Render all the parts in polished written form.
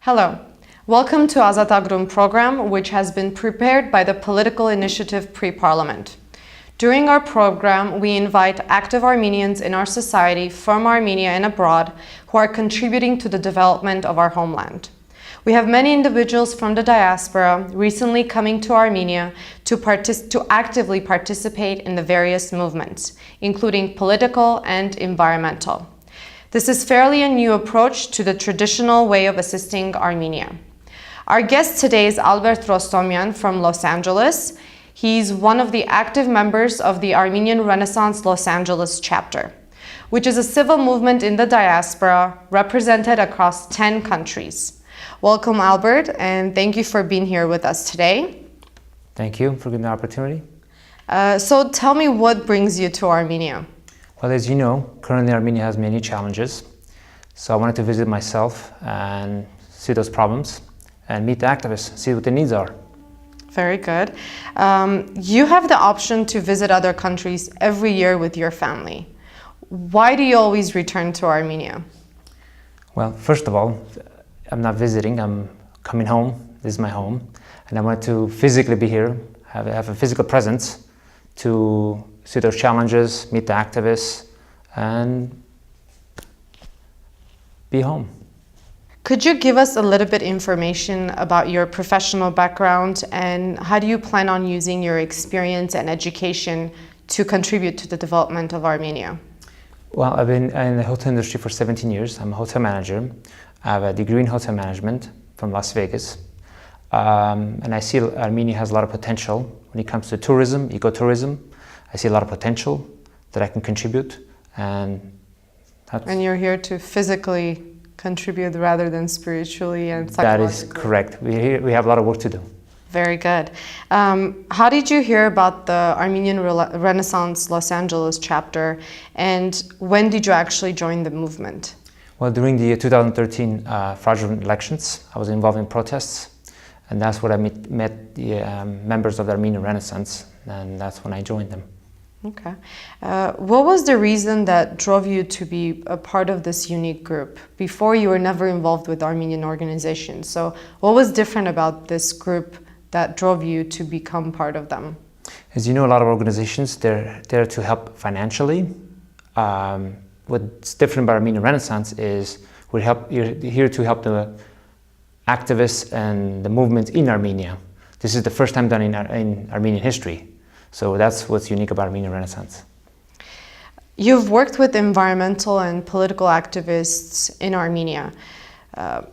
Hello. Welcome to Azat Agrum program, which has been prepared by the Political Initiative Pre-Parliament. During our program, we invite active Armenians in our society from Armenia and abroad who are contributing to the development of our homeland. We have many individuals from the diaspora recently coming to Armenia to actively participate in the various movements, including political and environmental. This is fairly a new approach to the traditional way of assisting Armenia. Our guest today is Rostomyan from Los Angeles. He's one of the active members of the Armenian Renaissance Los Angeles chapter, which is a civil movement in the diaspora represented across 10 countries. Welcome, Albert, and thank you for being here with us today. Thank you for giving the opportunity. So tell me, what brings you to Armenia? Well, as you know, currently Armenia has many challenges. So I wanted to visit myself and see those problems and meet the activists, see what the needs are. Very good. You have the option to visit other countries every year with your family. Why do you always return to Armenia? Well, first of all, I'm not visiting, I'm coming home. This is my home. And I want to physically be here, have a physical presence to see those challenges, meet the activists, and be home. Could you give us a little bit information about your professional background and how do you plan on using your experience and education to contribute to the development of Armenia? Well, I've been in the hotel industry for 17 years. I'm a hotel manager. I have a degree in hotel management from Las Vegas. And I see Armenia has a lot of potential when it comes to tourism, ecotourism. I see a lot of potential that I can contribute. And you're here to physically contribute rather than spiritually and psychologically. That is correct. We have a lot of work to do. Very good. How did you hear about the Armenian Renaissance Los Angeles chapter, and when did you actually join the movement? Well, during the 2013 fraudulent elections, I was involved in protests, and that's where I met the members of the Armenian Renaissance, and that's when I joined them. Okay. What was the reason that drove you to be a part of this unique group? Before, you were never involved with Armenian organizations. So what was different about this group that drove you to become part of them? As you know, a lot of organizations, they're there to help financially. What's different about Armenian Renaissance is we're here to help the activists and the movement in Armenia. This is the first time done in Armenian history. So that's what's unique about Armenian Renaissance. You've worked with environmental and political activists in Armenia,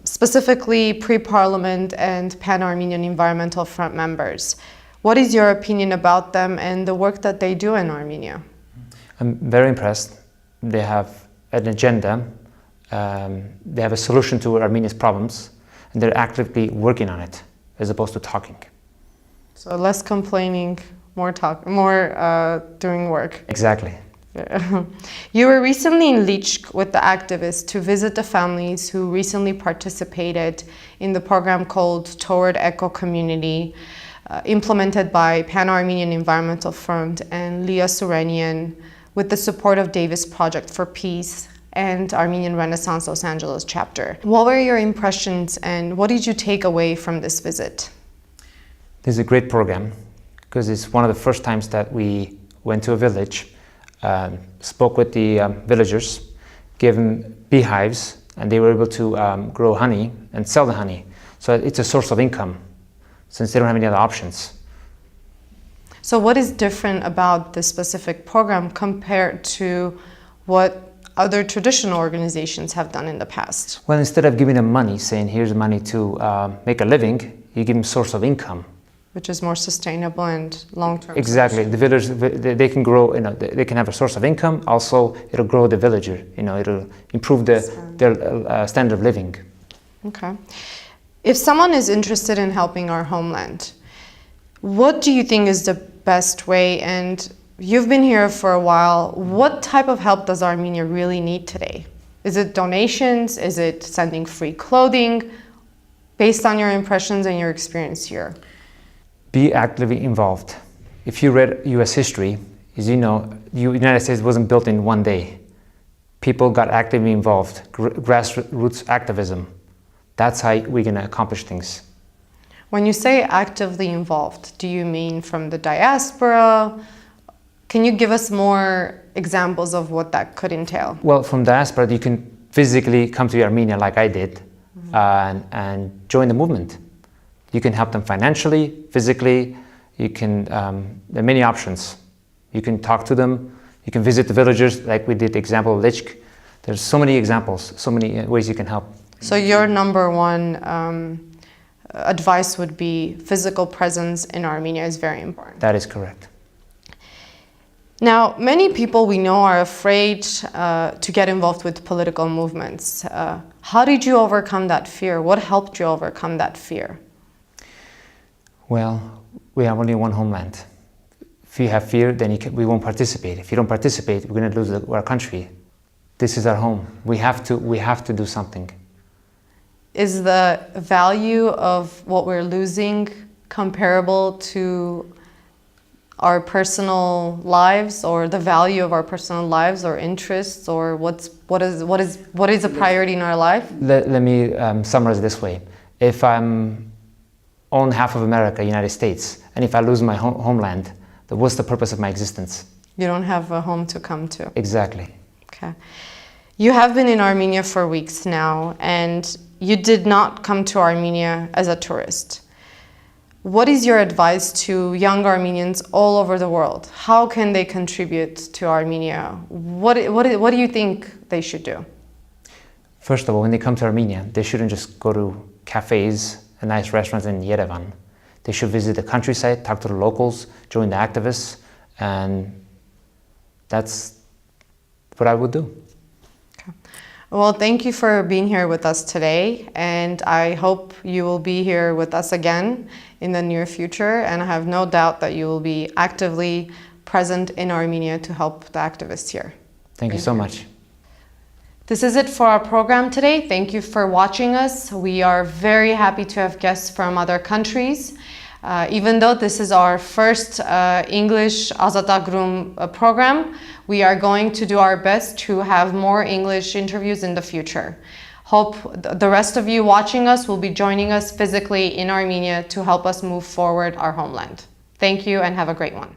specifically pre-parliament and pan-Armenian Environmental Front members. What is your opinion about them and the work that they do in Armenia? I'm very impressed. They have an agenda. They have a solution to Armenia's problems, and they're actively working on it as opposed to talking. So less complaining, more doing work. Exactly. You were recently in Lichk with the activists to visit the families who recently participated in the program called Toward Eco Community, implemented by Pan-Armenian Environmental Front and Leah Surenian with the support of Davis Project for Peace and Armenian Renaissance Los Angeles chapter. What were your impressions and what did you take away from this visit? This is a great program because it's one of the first times that we went to a village, spoke with the villagers, gave them beehives, and they were able to grow honey and sell the honey. So it's a source of income since they don't have any other options. So what is different about this specific program compared to what other traditional organizations have done in the past? Well, instead of giving them money, saying here's money to make a living, you give them a source of income. Which is more sustainable and long-term. Exactly. The villagers, they can grow, they can have a source of income. Also, it'll grow the villager, it'll improve their standard of living. Okay. If someone is interested in helping our homeland, what do you think is the best way? And you've been here for a while. What type of help does Armenia really need today? Is it donations? Is it sending free clothing? Based on your impressions and your experience here. Be actively involved. If you read U.S. history, as you know, the United States wasn't built in one day. People got actively involved, grassroots activism. That's how we're going to accomplish things. When you say actively involved, do you mean from the diaspora? Can you give us more examples of what that could entail? Well, from diaspora, you can physically come to Armenia like I did, and join the movement. You can help them financially, physically. You can, there are many options. You can talk to them. You can visit the villagers like we did the example of Lichk. There's so many examples, so many ways you can help. So your number one advice would be physical presence in Armenia is very important. That is correct. Now, many people we know are afraid to get involved with political movements. How did you overcome that fear? What helped you overcome that fear? Well, we have only one homeland. If you have fear, then we won't participate. If you don't participate, we're going to lose our country. This is our home. We have to do something. Is the value of what we're losing comparable to our personal lives, or the value of our personal lives or interests, or what is a priority in our life? Let me summarize it this way. If I'm own half of America, United States, and if I lose my homeland, then what's the purpose of my existence? You don't have a home to come to. Exactly. Okay. You have been in Armenia for weeks now, and you did not come to Armenia as a tourist. What is your advice to young Armenians all over the world? How can they contribute to Armenia? What do you think they should do? First of all, when they come to Armenia, they shouldn't just go to cafes and nice restaurants in Yerevan. They should visit the countryside, talk to the locals, join the activists, and that's what I would do. Okay. Well, thank you for being here with us today, and I hope you will be here with us again in the near future, and I have no doubt that you will be actively present in Armenia to help the activists here. Thank you so much. This is it for our program today. Thank you for watching us. We are very happy to have guests from other countries. Even though this is our first English Azat Agrum program, we are going to do our best to have more English interviews in the future. Hope the rest of you watching us will be joining us physically in Armenia to help us move forward our homeland. Thank you and have a great one.